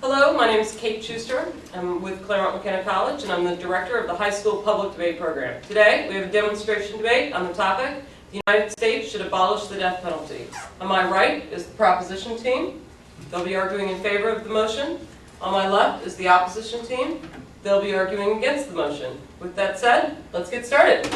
Hello, my name is Kate Shuster. I'm with Claremont McKenna College, and I'm the director of the high school public debate program. Today, we have a demonstration debate on the topic, the United States should abolish the death penalty. On my right is the proposition team. They'll be arguing in favor of the motion. On my left is the opposition team. They'll be arguing against the motion. With that said, let's get started.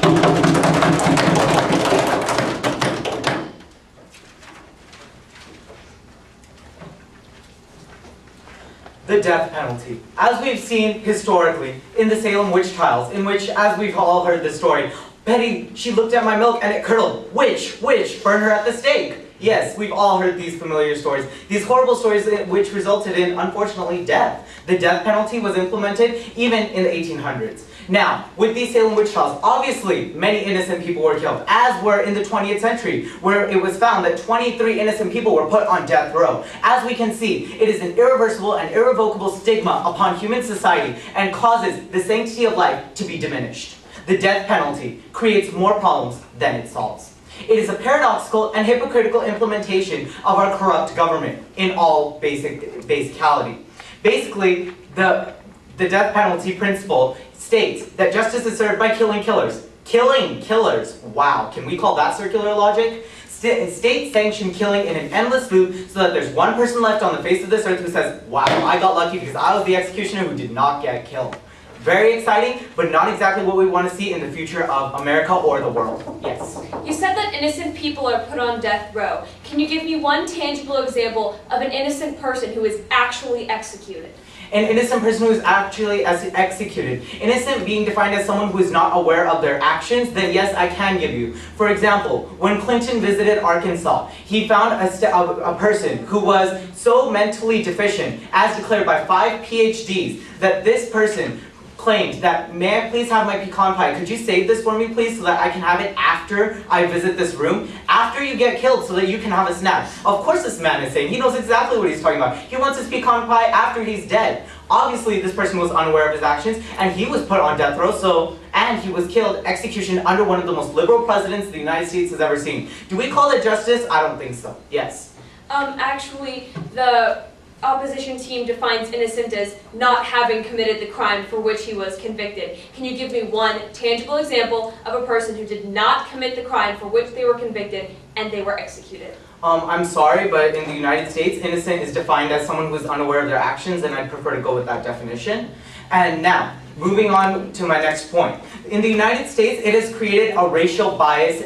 The death penalty. As we've seen historically in the Salem witch trials, in which, as we've all heard the story, Betty, she looked at my milk and it curdled. Witch, burn her at the stake. Yes, we've all heard these familiar stories. These horrible stories which resulted in, unfortunately, death. The death penalty was implemented even in the 1800s. Now, with these Salem witch trials, obviously many innocent people were killed, as were in the 20th century, where it was found that 23 innocent people were put on death row. As we can see, it is an irreversible and irrevocable stigma upon human society and causes the sanctity of life to be diminished. The death penalty creates more problems than it solves. It is a paradoxical and hypocritical implementation of our corrupt government in all basicality. Basically, the death penalty principle states that justice is served by killing killers. Killing killers. Wow, can we call that circular logic? State-sanctioned killing in an endless loop so that there's one person left on the face of this earth who says, wow, I got lucky because I was the executioner who did not get killed. Very exciting, but not exactly what we want to see in the future of America or the world. Yes? You said that innocent people are put on death row. Can you give me one tangible example of an innocent person who is actually executed? An innocent person who is actually executed. Innocent being defined as someone who is not aware of their actions, then yes, I can give you. For example, when Clinton visited Arkansas, he found a person who was so mentally deficient, as declared by 5 PhDs, that this person claimed that, may I please have my pecan pie? Could you save this for me, please, so that I can have it after I visit this room? After you get killed, so that you can have a snack. Of course this man is saying, he knows exactly what he's talking about. He wants his pecan pie after he's dead. Obviously, this person was unaware of his actions, and he was put on death row, and he was killed, execution, under one of the most liberal presidents the United States has ever seen. Do we call it justice? I don't think so. Yes? Actually, the opposition team defines innocent as not having committed the crime for which he was convicted. Can you give me one tangible example of a person who did not commit the crime for which they were convicted and they were executed? I'm sorry, but in the United States, innocent is defined as someone who is unaware of their actions, and I'd prefer to go with that definition. And now, moving on to my next point. In the United States, it has created a racial bias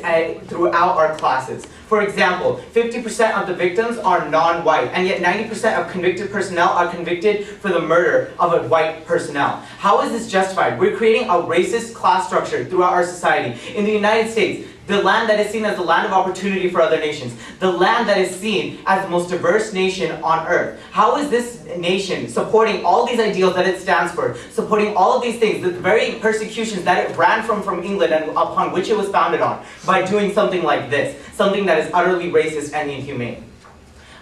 throughout our classes. For example, 50% of the victims are non-white, and yet 90% of convicted personnel are convicted for the murder of a white personnel. How is this justified? We're creating a racist class structure throughout our society. In the United States, the land that is seen as the land of opportunity for other nations, the land that is seen as the most diverse nation on earth. How is this nation supporting all these ideals that it stands for, supporting all of these things, the very persecutions that it ran from England and upon which it was founded on, by doing something like this, something that is utterly racist and inhumane?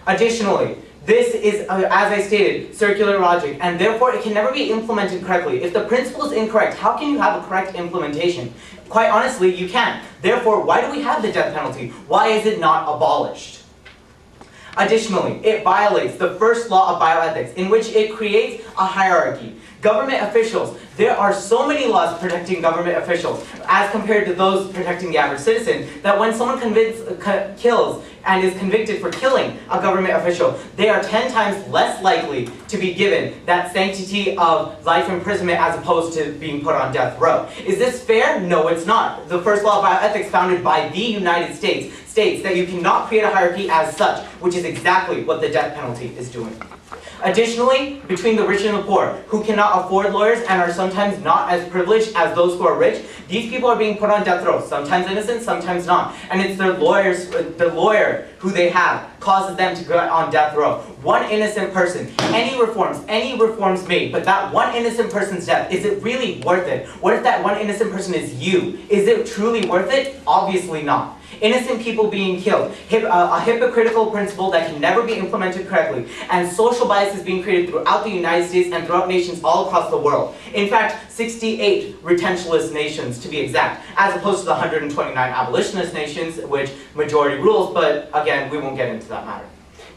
Additionally, this is, as I stated, circular logic, and therefore it can never be implemented correctly. If the principle is incorrect, how can you have a correct implementation? Quite honestly, you can't. Therefore, why do we have the death penalty? Why is it not abolished? Additionally, it violates the first law of bioethics, in which it creates a hierarchy. Government officials, there are so many laws protecting government officials as compared to those protecting the average citizen, that when someone kills and is convicted for killing a government official, they are 10 times less likely to be given that sanctity of life imprisonment as opposed to being put on death row. Is this fair? No, it's not. The first law of bioethics, founded by the United States, states that you cannot create a hierarchy as such, which is exactly what the death penalty is doing. Additionally, between the rich and the poor, who cannot afford lawyers and are sometimes not as privileged as those who are rich, these people are being put on death row, sometimes innocent, sometimes not. And it's their lawyers, the lawyer who they have, causes them to go on death row. One innocent person, any reforms made, but that one innocent person's death, is it really worth it? What if that one innocent person is you? Is it truly worth it? Obviously not. Innocent people being killed, a hypocritical principle that can never be implemented correctly, and social bias is being created throughout the United States and throughout nations all across the world. In fact, 68 retentionist nations to be exact, as opposed to the 129 abolitionist nations, which majority rules, but again, we won't get into that matter.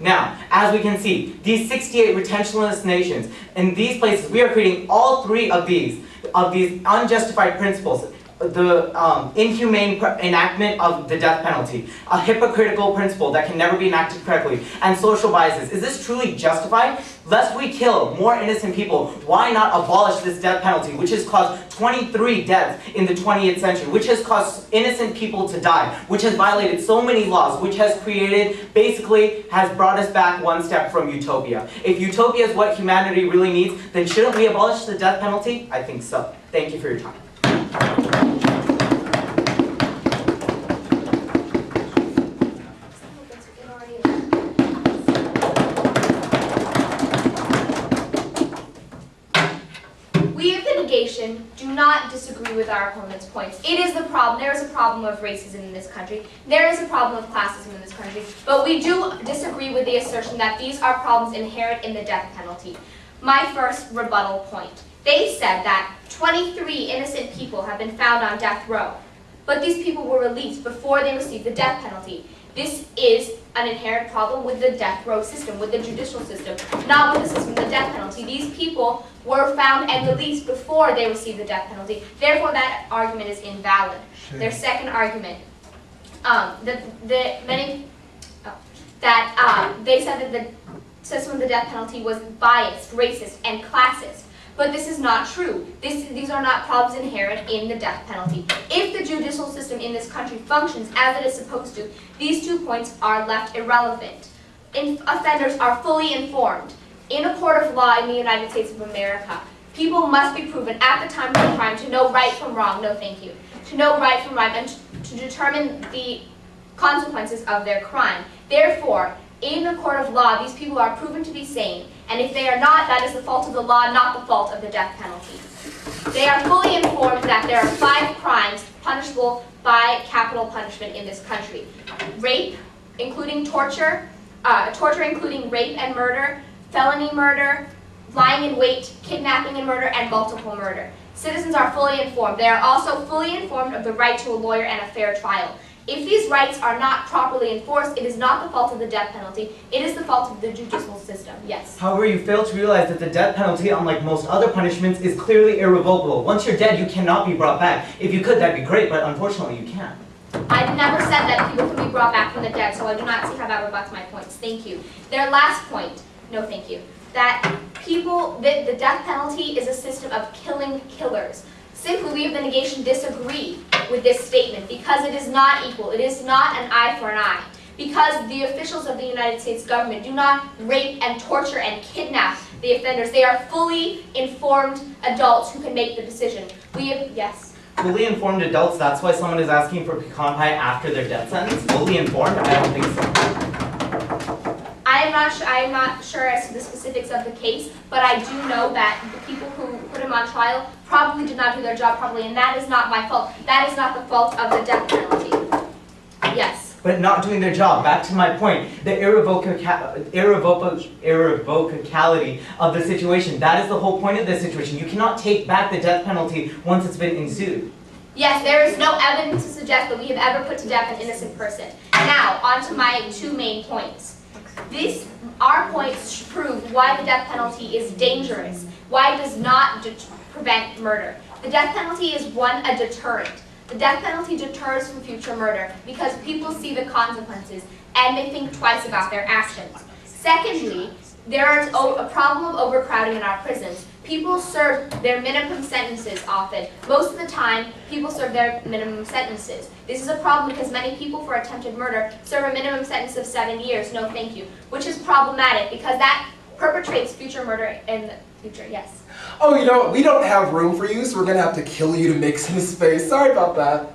Now, as we can see, these 68 retentionless nations, in these places, we are creating all three of these unjustified principles. The inhumane enactment of the death penalty, a hypocritical principle that can never be enacted correctly, and social biases. Is this truly justified? Lest we kill more innocent people, why not abolish this death penalty, which has caused 23 deaths in the 20th century, which has caused innocent people to die, which has violated so many laws, which has created, basically, has brought us back one step from utopia. If utopia is what humanity really needs, then shouldn't we abolish the death penalty? I think so. Thank you for your time. We of the negation do not disagree with our opponent's points. It is the problem. There is a problem of racism in this country. There is a problem of classism in this country. But we do disagree with the assertion that these are problems inherent in the death penalty. My first rebuttal point. They said that 23 innocent people have been found on death row, but these people were released before they received the death penalty. This is an inherent problem with the death row system, with the judicial system, not with the system of the death penalty. These people were found and released before they received the death penalty. Therefore, that argument is invalid. Sure. Their second argument, they said that the system of the death penalty was biased, racist, and classist. But this is not true. These are not problems inherent in the death penalty. If the judicial system in this country functions as it is supposed to, these 2 points are left irrelevant. Offenders are fully informed. In a court of law in the United States of America, people must be proven at the time of the crime to know right from wrong, no thank you, to know right from wrong and to determine the consequences of their crime. Therefore, in a court of law, these people are proven to be sane, and if they are not, that is the fault of the law, not the fault of the death penalty. They are fully informed that there are 5 crimes punishable by capital punishment in this country. Rape, including torture, torture including rape and murder, felony murder, lying in wait, kidnapping and murder, and multiple murder. Citizens are fully informed. They are also fully informed of the right to a lawyer and a fair trial. If these rights are not properly enforced, it is not the fault of the death penalty, it is the fault of the judicial system. Yes? However, you fail to realize that the death penalty, unlike most other punishments, is clearly irrevocable. Once you're dead, you cannot be brought back. If you could, that'd be great, but unfortunately you can't. I've never said that people can be brought back from the dead, so I do not see how that rebuts my points. Thank you. Their last point, no thank you, that the death penalty is a system of killing killers. Simply, we of the negation disagree with this statement because it is not equal. It is not an eye for an eye. Because the officials of the United States government do not rape and torture and kidnap the offenders. They are fully informed adults who can make the decision. Yes? Fully informed adults, that's why someone is asking for pecan pie after their death sentence? Fully informed? I don't think so. I am not sure as to the specifics of the case, but I do know that the people who put him on trial probably did not do their job properly, and that is not my fault. That is not the fault of the death penalty. Yes. But not doing their job. Back to my point, the irrevocability of the situation. That is the whole point of this situation. You cannot take back the death penalty once it's been ensued. Yes, there is no evidence to suggest that we have ever put to death an innocent person. Now, on to my 2 main points. Our points prove why the death penalty is dangerous, why it does not prevent murder. The death penalty is, a deterrent. The death penalty deters from future murder because people see the consequences and they think twice about their actions. Secondly, there is a problem of overcrowding in our prisons. People serve their minimum sentences often. Most of the time, people serve their minimum sentences. This is a problem because many people for attempted murder serve a minimum sentence of 7 years, no thank you, which is problematic because that perpetrates future murder in the future. Yes? Oh, you know what? We don't have room for you, so we're going to have to kill you to make some space. Sorry about that.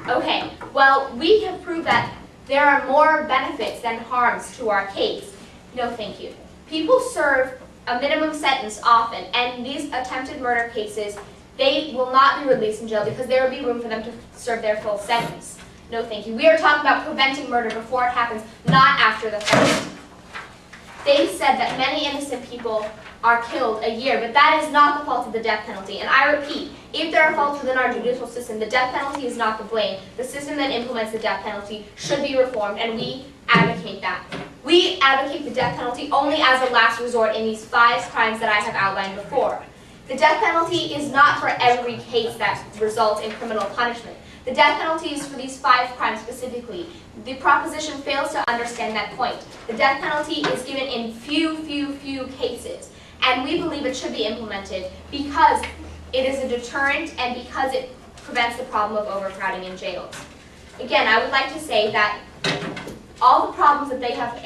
Okay, well, we have proved that there are more benefits than harms to our case. No thank you. People serve a minimum sentence often, and these attempted murder cases, they will not be released in jail because there will be room for them to serve their full sentence. No thank you. We are talking about preventing murder before it happens, not after the fact. They said that many innocent people are killed a year, but that is not the fault of the death penalty. And I repeat, if there are faults within our judicial system, the death penalty is not the blame. The system that implements the death penalty should be reformed, and we advocate that. We advocate the death penalty only as a last resort in these 5 crimes that I have outlined before. The death penalty is not for every case that results in criminal punishment. The death penalty is for these 5 crimes specifically. The proposition fails to understand that point. The death penalty is given in few cases, and we believe it should be implemented because it is a deterrent and because it prevents the problem of overcrowding in jails. Again, I would like to say that all the problems that they have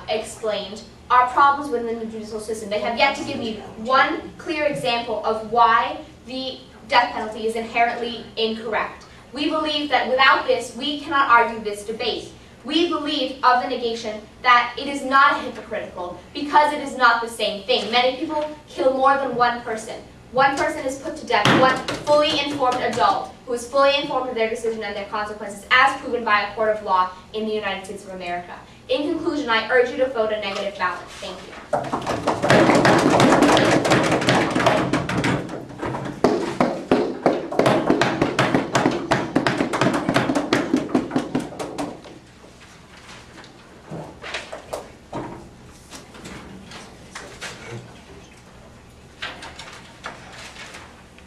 explained are problems within the judicial system. They have yet to give me one clear example of why the death penalty is inherently incorrect. We believe that without this, we cannot argue this debate. We believe of the negation that it is not hypocritical because it is not the same thing. Many people kill more than one person. One person is put to death, one fully informed adult who is fully informed of their decision and their consequences as proven by a court of law in the United States of America. In conclusion, I urge you to vote a negative ballot. Thank you.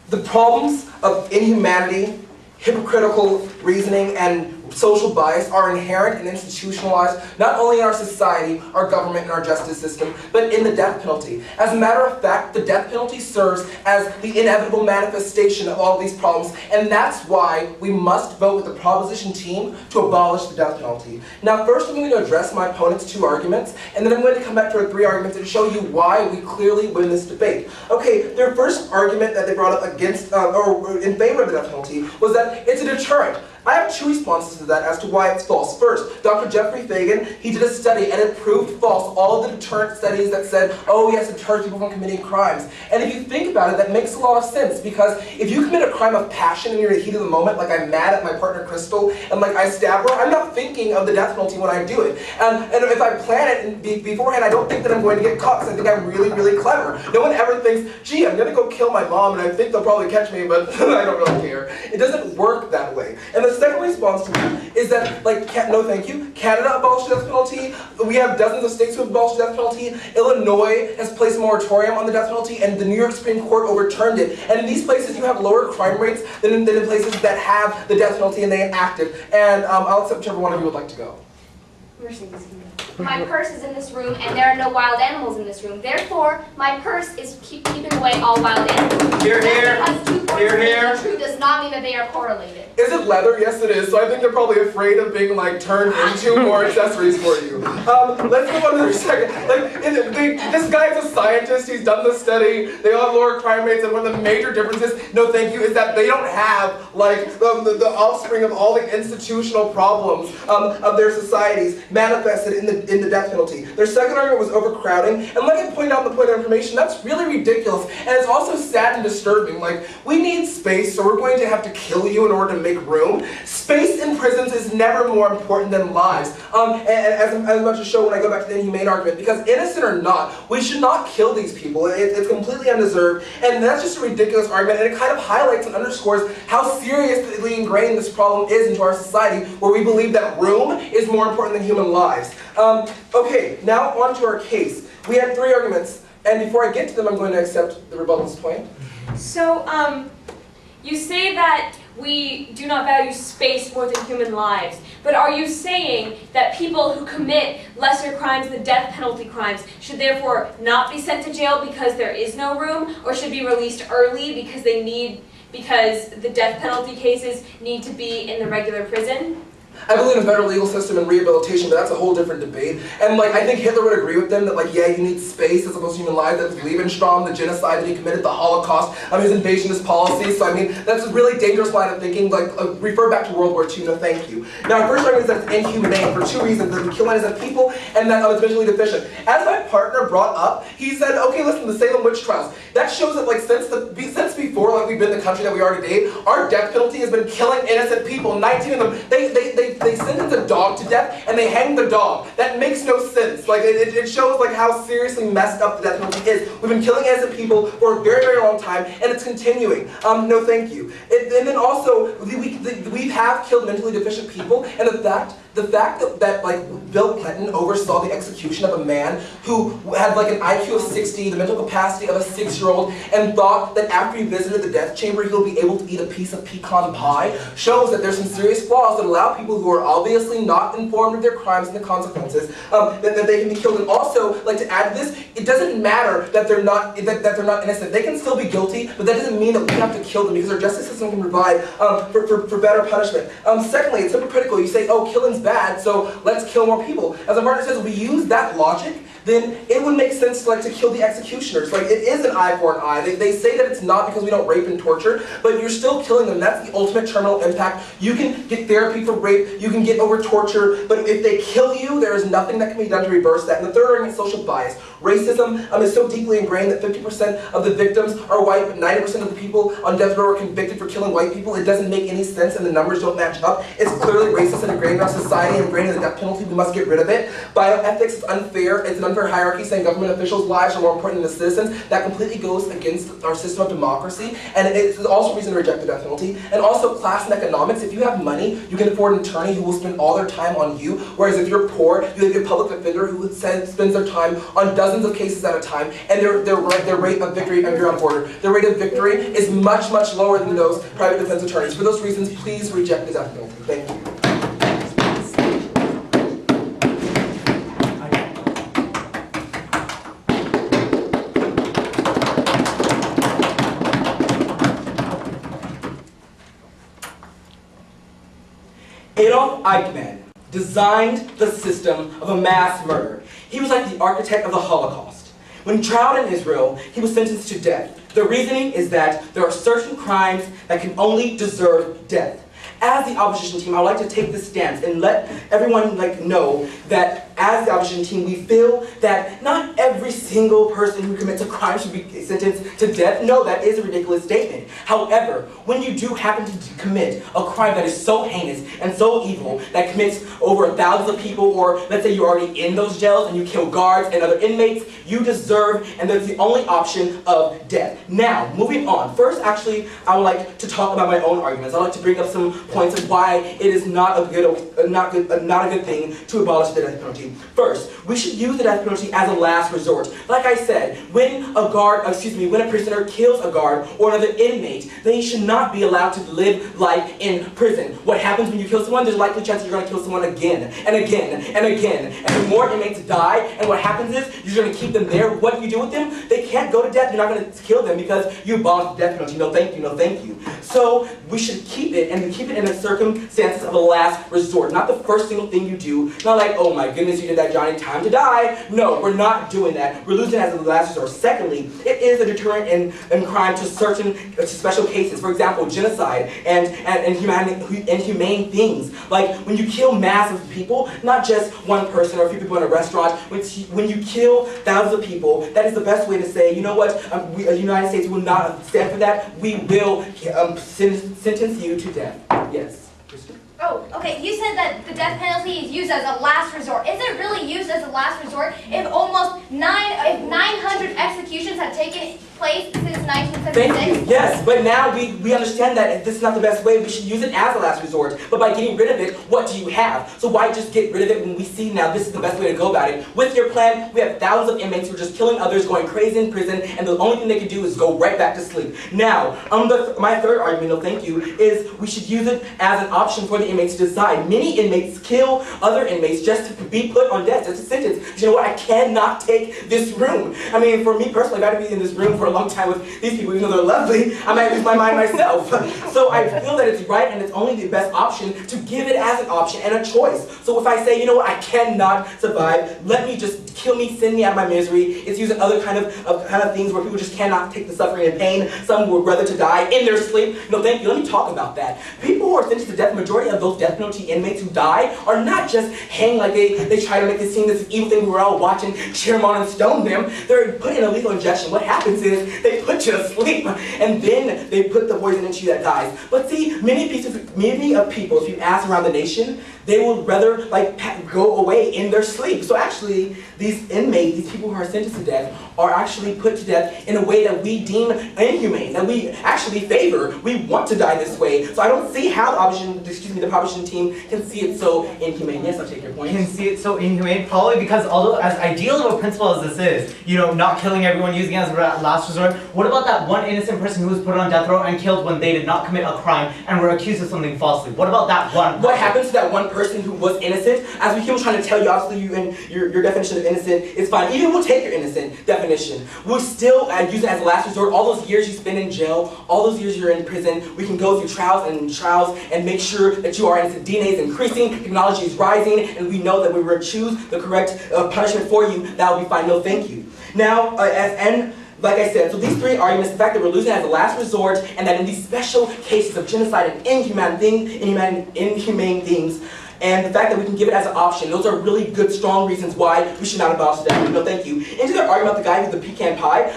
The problems of inhumanity, hypocritical reasoning, and social bias are inherent and institutionalized not only in our society, our government, and our justice system, but in the death penalty. As a matter of fact, the death penalty serves as the inevitable manifestation of all these problems, and that's why we must vote with the proposition team to abolish the death penalty. Now, first I'm going to address my opponent's 2 arguments, and then I'm going to come back to our 3 arguments and show you why we clearly win this debate. Okay, their first argument that they brought up against, or in favor of the death penalty was that it's a deterrent. I have 2 responses to that as to why it's false. First, Dr. Jeffrey Fagan, he did a study and it proved false all of the deterrent studies that said, oh yes, it deters people from committing crimes. And if you think about it, that makes a lot of sense because if you commit a crime of passion and you're in the heat of the moment, like I'm mad at my partner Crystal and like I stab her, I'm not thinking of the death penalty when I do it. And if I plan it beforehand, I don't think that I'm going to get caught because I think I'm really, really clever. No one ever thinks, gee, I'm going to go kill my mom and I think they'll probably catch me, but I don't really care. It doesn't work that way. And the second response to that is that, like, no thank you, Canada abolished the death penalty, we have dozens of states who have abolished the death penalty, Illinois has placed a moratorium on the death penalty, and the New York Supreme Court overturned it. And in these places you have lower crime rates than in places that have the death penalty and they enact it. And I'll accept whichever one of you would like to go. My purse is in this room, and there are no wild animals in this room. Therefore, my purse is keeping away all wild animals. Hear, hear. Because 2 points being true does not mean that they are correlated. Is it leather? Yes, it is. So I think they're probably afraid of being like turned into more accessories for you. Let's move on to their second. This guy is a scientist. He's done the study. They all have lower crime rates, and one of the major differences, no thank you, is that they don't have like the offspring of all the institutional problems of their societies manifested in the death penalty. Their second argument was overcrowding, and like I pointed out in the point of information, that's really ridiculous, and it's also sad and disturbing. Like, we need space, so we're going to have to kill you in order to make room. Space in prisons is never more important than lives. And as I'm about to show when I go back to the inhumane argument, because innocent or not, we should not kill these people. It's completely undeserved, and that's just a ridiculous argument, and it kind of highlights and underscores how seriously ingrained this problem is into our society, where we believe that room is more important than human lives. Okay, now on to our case. We had 3 arguments, and before I get to them, I'm going to accept the rebuttal's point. So, you say that we do not value space more than human lives, but are you saying that people who commit lesser crimes than death penalty crimes should therefore not be sent to jail because there is no room, or should be released early because the death penalty cases need to be in the regular prison? I believe in a better legal system and rehabilitation, but that's a whole different debate. And like, I think Hitler would agree with them that like, yeah, you need space as opposed to human lives. That's Lebensraum, the genocide that he committed, the Holocaust, his invasionist policies. So I mean, that's a really dangerous line of thinking. Like, refer back to World War II, no thank you. Now, our first argument is that it's inhumane for 2 reasons: that we kill innocent people, and that it's visually deficient. As my partner brought up, he said, okay, listen, the Salem witch trials. That shows that like since before, like we've been the country that we are today, our death penalty has been killing innocent people, 19 of them. They sentence a dog to death and they hang the dog. That makes no sense. Like it shows like how seriously messed up the death penalty is. We've been killing innocent people for a very, very long time, and it's continuing. No, thank you. And then also, we have killed mentally deficient people, and the fact that like Bill Clinton oversaw the execution of a man who had like an IQ of 60, the mental capacity of a 6-year-old, and thought that after he visited the death chamber he'll be able to eat a piece of pecan pie, shows that there's some serious flaws that allow people who are obviously not informed of their crimes and the consequences that they can be killed. And also, like to add to this, it doesn't matter that they're not innocent. They can still be guilty, but that doesn't mean that we have to kill them because our justice system can provide for better punishment. Secondly, it's hypocritical. You say, oh, killing's bad, so let's kill more people. As Martin says, we use that logic, then it would make sense to kill the executioners. Like, it is an eye for an eye. They say that it's not because we don't rape and torture, but you're still killing them. That's the ultimate terminal impact. You can get therapy for rape, you can get over torture, but if they kill you, there is nothing that can be done to reverse that. And the third argument is social bias. Racism is so deeply ingrained that 50% of the victims are white, but 90% of the people on death row are convicted for killing white people. It doesn't make any sense and the numbers don't match up. It's clearly racist and ingrained in our society, ingrained in the death penalty. We must get rid of it. Bioethics is unfair. It's an unfair hierarchy saying government officials' lives are more important than the citizens. That completely goes against our system of democracy, and it's also a reason to reject the death penalty. And also class and economics. If you have money, you can afford an attorney who will spend all their time on you, whereas if you're poor, you have a public defender who spends their time on dozens of cases at a time, and their rate of victory, if you're on border, their rate of victory is much, much lower than those private defense attorneys. For those reasons, please reject the death penalty. Thank you. Adolf Eichmann designed the system of a mass murder. He was like the architect of the Holocaust. When tried in Israel, he was sentenced to death. The reasoning is that there are certain crimes that can only deserve death. As the opposition team, I would like to take this stance and let everyone know that as the opposition team, we feel that not every single person who commits a crime should be sentenced to death. No, that is a ridiculous statement. However, when you do happen to commit a crime that is so heinous and so evil that commits over thousands of people, or let's say you're already in those jails and you kill guards and other inmates, you deserve, and that's the only option, of death. Now, moving on. First, actually, I would like to talk about my own arguments. I'd like to bring up some points of why it is not a good thing to abolish the death penalty. First, we should use the death penalty as a last resort. Like I said, when a prisoner kills a guard or another inmate, they should not be allowed to live life in prison. What happens when you kill someone? There's a likely chance you're going to kill someone again and again and again. And the more inmates die, and what happens is you're going to keep them there. What do you do with them? They can't go to death. You're not going to kill them because you abolished the death penalty. No, thank you. No, thank you. So we should keep it, and keep it in the circumstances of a last resort. Not the first single thing you do. Not like, oh my goodness, you did that, Johnny, time to die. No, we're not doing that. We're losing it as a last resort. Secondly, it is a deterrent in crime to certain special cases. For example, genocide and inhumane things. Like when you kill massive people, not just one person or a few people in a restaurant. When you kill thousands of people, that is the best way to say, you know what, the United States will not stand for that. We will sentence you to death. Yes. Oh, okay. You said that the death penalty is used as a last resort. Is it really used as a last resort if almost 900 executions have taken place since 1976? Thank you. Yes, but now we understand that this is not the best way. We should use it as a last resort. But by getting rid of it, what do you have? So why just get rid of it when we see now this is the best way to go about it? With your plan, we have thousands of inmates who are just killing others, going crazy in prison, and the only thing they can do is go right back to sleep. Now, my third argument, thank you, is we should use it as an option for the inmates to decide. Many inmates kill other inmates just to be put on death, just a sentence. But you know what? I cannot take this room. I mean, for me personally, if I had to be in this room for a long time with these people, even though they're lovely, I might lose my mind myself. So I feel that it's right and it's only the best option to give it as an option and a choice. So if I say, you know what, I cannot survive, let me just kill me, send me out of my misery. It's using other kind of things where people just cannot take the suffering and pain. Some would rather to die in their sleep. No, thank you. Let me talk about that. People who are sentenced to death, the majority of of those death penalty inmates who die are not just hanged like they try to make it seem this evil thing we were all watching, cheer them on and stone them. They're put in a lethal injection. What happens is they put you to sleep and then they put the poison into you that dies. But see, many of people, if you ask around the nation, they would rather go away in their sleep. So actually, these inmates, these people who are sentenced to death, are actually put to death in a way that we deem inhumane, that we actually favor. We want to die this way. So I don't see how the proposition team can see it so inhumane. Yes, I'll take your point. Can see it so inhumane, probably because although as ideal of a principle as this is, not killing everyone, using it as a last resort, what about that one innocent person who was put on death row and killed when they did not commit a crime and were accused of something falsely? What about that one? What happens to that one person who was innocent? As we keep trying to tell you, obviously your definition of innocent is fine. Even we'll take your innocent definition. We'll still use it as a last resort. All those years you spend in jail, all those years you're in prison, we can go through trials and make sure that you are innocent. DNA is increasing, technology is rising, and we know that we will choose the correct punishment for you. That will be fine. No, thank you. Now, like I said, so these three arguments, the fact that we're losing it as a last resort, and that in these special cases of genocide and inhumane things, and the fact that we can give it as an option, those are really good, strong reasons why we should not abolish the death penalty. No, thank you. Into their argument about the guy with the pecan pie,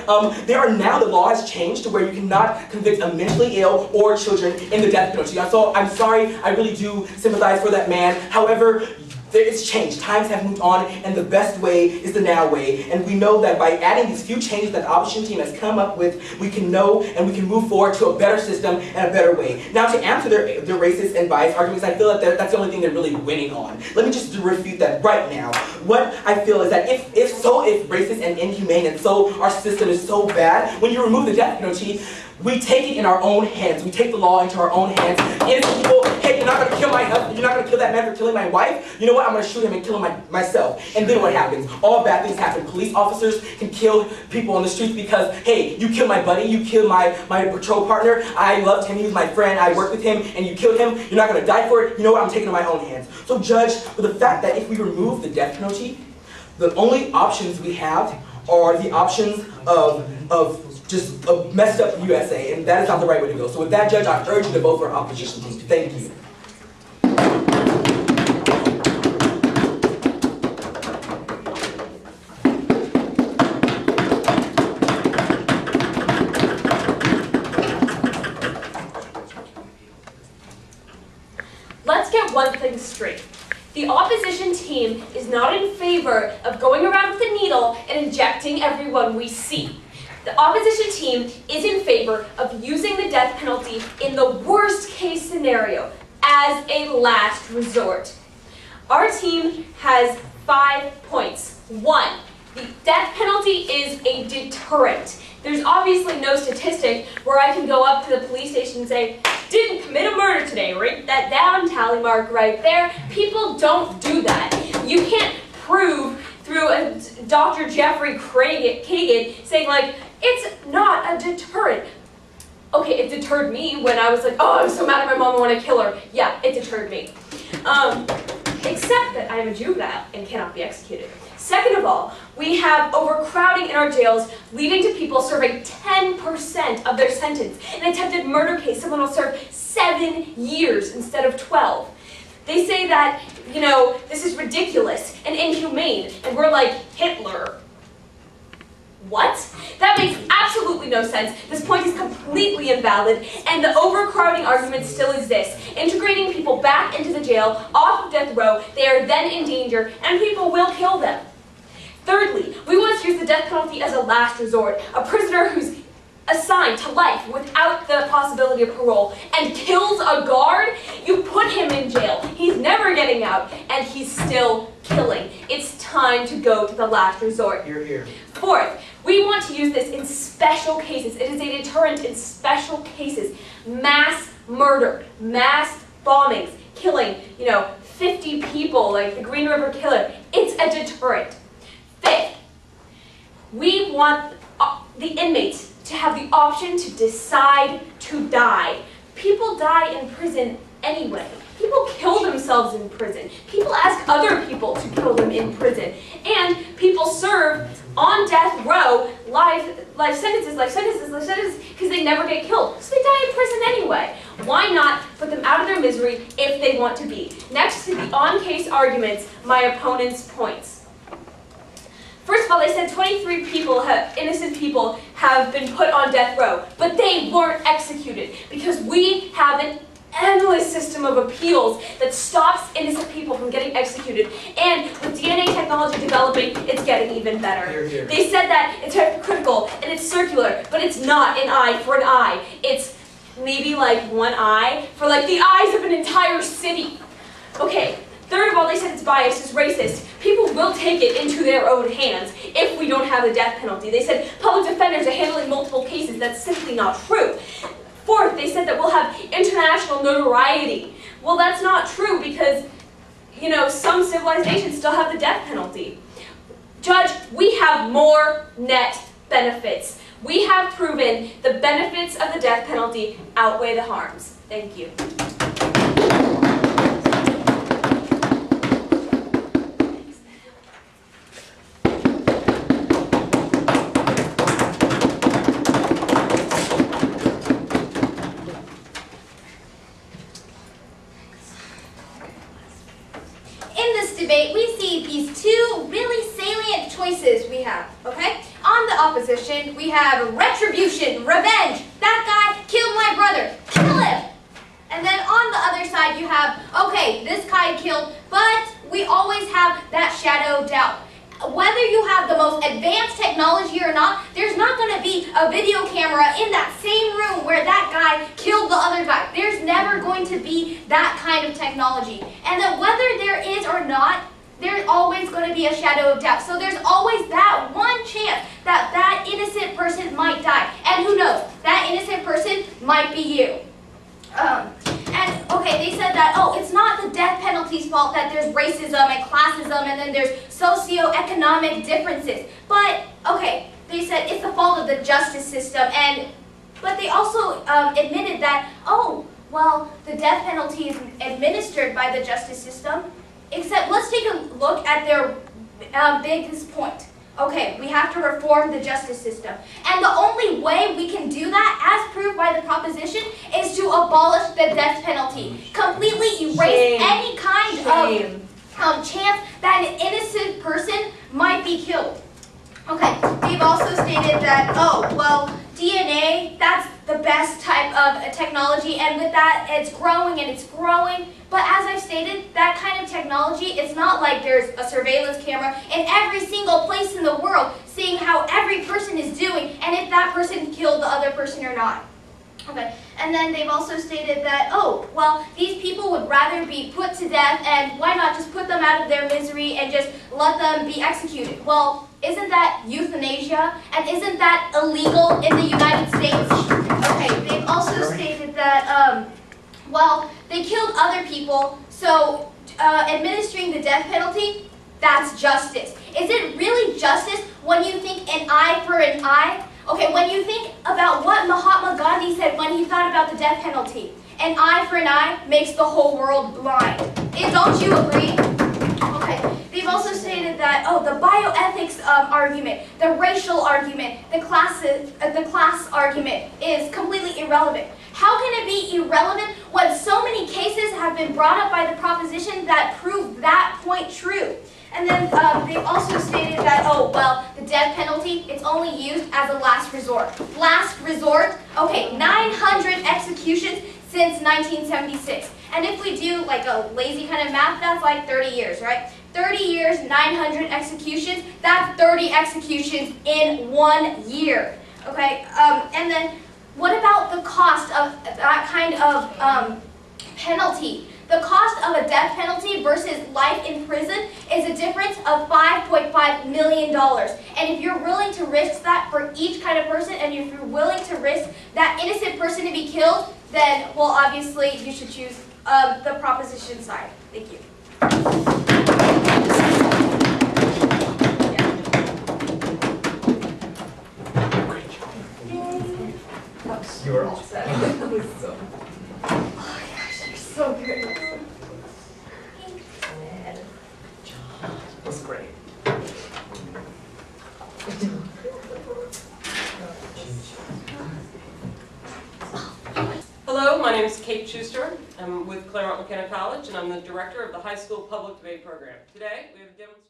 the law has changed to where you cannot convict a mentally ill or children in the death penalty. So I'm sorry, I really do sympathize for that man. However, it's changed. Times have moved on, and the best way is the now way. And we know that by adding these few changes that the opposition team has come up with, we can know and we can move forward to a better system and a better way. Now, to answer their racist and biased arguments, I feel that that's the only thing they're really winning on. Let me just refute that right now. What I feel is that if racist and inhumane and so our system is so bad, when you remove the death penalty, we take it in our own hands. We take the law into our own hands. Innocent people, hey, you're not going to kill my husband. You're not going to kill that man for killing my wife. You know what? I'm going to shoot him and kill him myself. And then what happens? All bad things happen. Police officers can kill people on the streets because, hey, you killed my buddy. You killed my patrol partner. I loved him. He was my friend. I worked with him, and you killed him. You're not going to die for it. You know what? I'm taking it in my own hands. So judge, with the fact that if we remove the death penalty, the only options we have are the options of just a messed up USA, and that is not the right way to go. So with that, Judge, I urge you to vote for our opposition team. Thank you. Let's get one thing straight. The opposition team is not in favor of going around with a needle and injecting everyone we see. The opposition team is in favor of using the death penalty in the worst case scenario as a last resort. Our team has 5 points. 1, the death penalty is a deterrent. There's obviously no statistic where I can go up to the police station and say, didn't commit a murder today, write that down, tally mark right there. People don't do that. You can't prove through a Dr. Jeffrey Kagan saying like, it's not a deterrent. Okay, it deterred me when I was like, oh, I'm so mad at my mom, I want to kill her. Yeah, it deterred me. Except that I am a juvenile and cannot be executed. Second of all, we have overcrowding in our jails, leading to people serving 10% of their sentence. In an attempted murder case, someone will serve 7 years instead of 12. They say that, this is ridiculous and inhumane, and we're like, Hitler. What? That makes absolutely no sense. This point is completely invalid, and the overcrowding argument still exists. Integrating people back into the jail, off of death row, they are then in danger, and people will kill them. Thirdly, we want to use the death penalty as a last resort. A prisoner who's assigned to life without the possibility of parole and kills a guard, you put him in jail. He's never getting out, and he's still killing. It's time to go to the last resort. Hear, hear. Fourth, we want to use this in special cases. It is a deterrent in special cases. Mass murder, mass bombings, killing, 50 people like the Green River Killer. It's a deterrent. Fifth, we want the inmates to have the option to decide to die. People die in prison anyway. People kill themselves in prison. People ask other people to kill them in prison. And people serve on death row life sentences, because they never get killed. So they die in prison anyway. why not put them out of their misery if they want to be? Next to the on-case arguments, my opponent's points. First of all, they said 23 innocent people have been put on death row, but they weren't executed because we have an endless system of appeals that stops innocent people from getting executed. And with DNA technology developing, it's getting even better. Hear, hear. They said that it's hypocritical and it's circular, but it's not an eye for an eye. It's maybe like one eye for like the eyes of an entire city. Okay. Third of all, they said it's biased, it's racist. People will take it into their own hands if we don't have the death penalty. They said public defenders are handling multiple cases. That's simply not true. Fourth, they said that we'll have international notoriety. Well, that's not true because, you know, some civilized nations still have the death penalty. Judge, we have more net benefits. We have proven the benefits of the death penalty outweigh the harms. Thank you. We see these two really salient choices we have, okay? On the opposition, we have retribution, revenge. That guy killed my brother, kill him. And then on the other side, you have, okay, this guy killed, but we always have that shadow of doubt. Whether you have the most advanced technology or not, there's not going to be a video camera in that same room where that guy killed the other guy. There's never going to be that kind of technology. And then whether there is or not, there's always going to be a shadow of doubt. So there's always that one chance that that innocent person might die. And who knows, that innocent person might be you. And okay, they said that, oh, it's not the death penalty's fault that there's racism and classism and then there's socioeconomic differences. But, okay, they said it's the fault of the justice system. But they also admitted that, oh, well, the death penalty is administered by the justice system. Except, let's take a look at their biggest point. Okay, we have to reform the justice system. And the only way we can do that, as proved by the proposition, is to abolish the death penalty. Completely erase any kind of chance that an innocent person might be killed. Okay, they've also stated that, oh, well, DNA, that's the best type of technology, and with that, it's growing and it's growing. But as I've stated, that kind of technology, it's not like there's a surveillance camera in every single place in the world seeing how every person is doing and if that person killed the other person or not. Okay, and then they've also stated that, oh, well, these people would rather be put to death and why not just put them out of their misery and just let them be executed? Well, isn't that euthanasia? And isn't that illegal in the United States? Okay, they've also stated that, well, they killed other people, so administering the death penalty, that's justice. Is it really justice when you think an eye for an eye? Okay, when you think about what Mahatma Gandhi said when he thought about the death penalty, an eye for an eye makes the whole world blind. Don't you agree? Okay, they've also stated that, oh, the bioethics argument, the racial argument, the class argument is completely irrelevant. How can it be irrelevant when so many cases have been brought up by the proposition that prove that point true? And then they've also stated that, oh, well, the death penalty, it's only used as a last resort. Last resort? Okay, 900 executions since 1976. And if we do like a lazy kind of math, that's like 30 years, right? 30 years, 900 executions, that's 30 executions in 1 year, okay? And then what about the cost of that kind of penalty? The cost of a death penalty versus life in prison is a difference of $5.5 million. And if you're willing to risk that for each kind of person, and if you're willing to risk that innocent person to be killed, then, well, obviously you should choose the proposition side. Thank you. You were awesome. Oh gosh, you're so good. That's great. Hello, my name name is Kate Shuster. I'm with Claremont McKenna College, and I'm the director of the high school public debate program. Today, we have a demonstration.